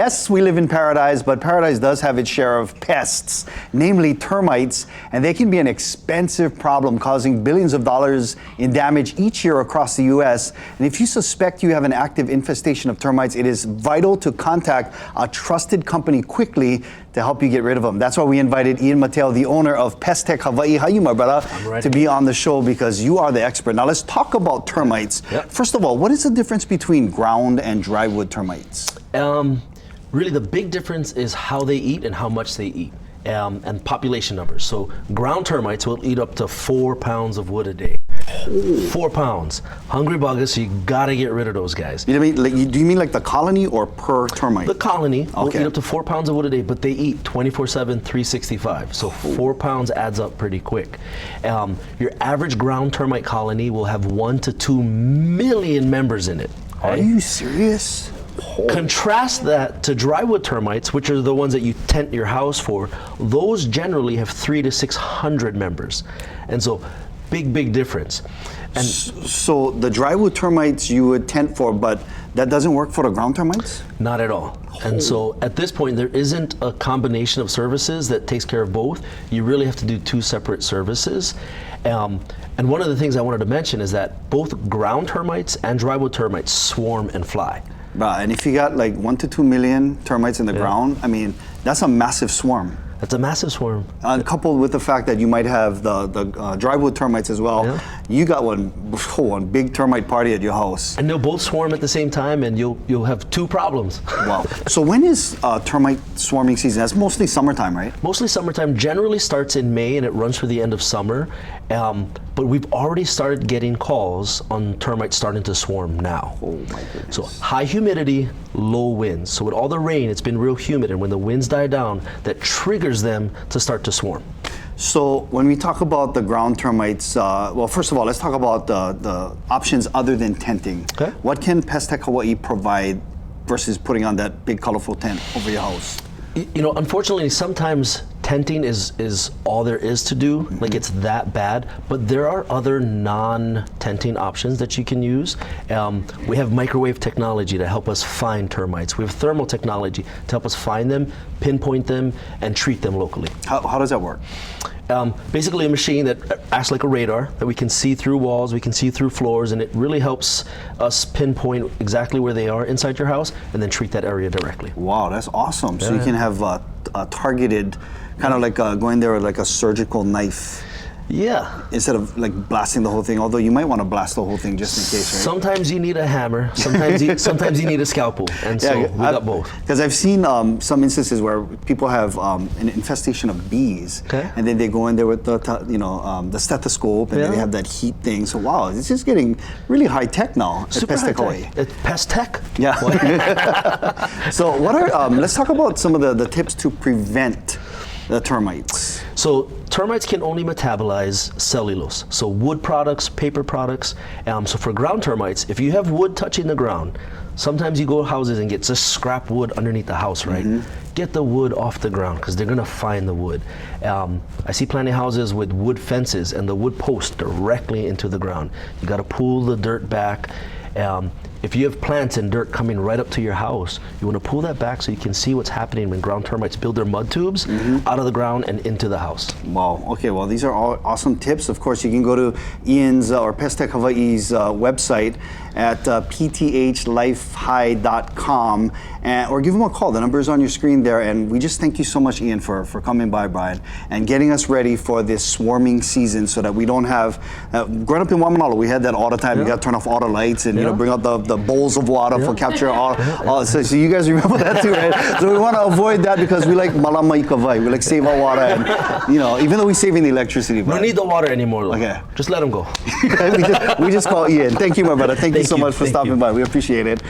Yes, we live in paradise, but paradise does have its share of pests, namely termites, and they can be an expensive problem, causing billions of dollars in damage each year across the U.S. And if you suspect you have an active infestation of termites, it is vital to contact a trusted company quickly to help you get rid of them. That's why we invited Ian Mateo, the owner of Pest Tech Hawaii. How are you, my brother? To be on the show because you are the expert. Now let's talk about termites. Yep. First of all, what is the difference between ground and drywood termites? Really, the big difference is how they eat and how much they eat, and population numbers. So ground termites will eat up to 4 pounds of wood a day. 4 pounds. Hungry buggers, so you gotta get rid of those guys. You know what I mean? Do you mean like the colony or per termite? The colony will Okay. eat up to 4 pounds of wood a day, but they eat 24/7, 365. So 4 pounds adds up pretty quick. Your average ground termite colony will have 1 to 2 million members in it. Are Okay? you serious? Contrast that to drywood termites, which are the ones that you tent your house for. Those generally have 300 to 600 members, and so big difference. And So the drywood termites you would tent for, but that doesn't work for the ground termites? not at all. And so at this point, there isn't a combination of services that takes care of both. You really have to do 2 separate services. And one of the things I wanted to mention is that both ground termites and drywood termites swarm and fly. Right, and if you got like 1 to 2 million termites in the ground, I mean, that's a massive swarm. That's a massive swarm. Coupled with the fact that you might have the drywood termites as well, Yeah. you got one big termite party at your house. And they'll both swarm at the same time, and you'll have 2 problems. Wow. So when is termite swarming season? That's mostly summertime, right? Mostly summertime, generally starts in May and it runs through the end of summer. But we've already started getting calls on termites starting to swarm now. Oh my goodness. So high humidity, low winds. So with all the rain, it's been real humid, and when the winds die down, that triggers them to start to swarm. So when we talk about the ground termites, well, first of all, let's talk about the options other than tenting. Okay. What can Pest Tech Hawaii provide versus putting on that big colorful tent over your house? You know, unfortunately, sometimes tenting is all there is to do. Like, it's that bad. But there are other non-tenting options that you can use. We have microwave technology to help us find termites. We have thermal technology to help us find them, pinpoint them, and treat them locally. How does that work? Basically a machine that acts like a radar, that we can see through walls, we can see through floors, and it really helps us pinpoint exactly where they are inside your house and then treat that area directly. Wow, that's awesome. So you can have a targeted, kind of like going there with like a surgical knife. Yeah. Instead of like blasting the whole thing, although you might want to blast the whole thing just in case, right? Sometimes you need a hammer, sometimes you need a scalpel, and so we got both. Because I've seen some instances where people have an infestation of bees, Okay. and then they go in there with the the stethoscope, and then they have that heat thing. So wow, it's just getting really high tech now at Super Pest Tech high Hawaii. tech. It's Pest Tech. Yeah. So what are let's talk about some of the tips to prevent the termites. So termites can only metabolize cellulose, so wood products, paper products. So for ground termites, if you have wood touching the ground, sometimes you go to houses and get just scrap wood underneath the house, right? Get the wood off the ground because they're gonna find the wood. I see plenty of houses with wood fences and the wood post directly into the ground. You gotta pull the dirt back. If you have plants and dirt coming right up to your house, you want to pull that back so you can see what's happening when ground termites build their mud tubes out of the ground and into the house. Wow. Okay. Well, these are all awesome tips. Of course, you can go to Ian's or Pest Tech Hawaii's website at pthlifehigh.com or give him a call. The number is on your screen there. And we just thank you so much, Ian, for coming by, Brian, and getting us ready for this swarming season so that we don't have. Growing up in Waimanalo, we had that all the time. You got to turn off all the lights and bring out the bowls of water for capture all. So you guys remember that too, right? So we want to avoid that because we like malama ikavai. We like save our water, and even though we're saving the electricity. We don't need the water anymore, though. Okay. Just let them go. we just call Ian. Thank you, my brother. Thank you so much for stopping by. We appreciate it.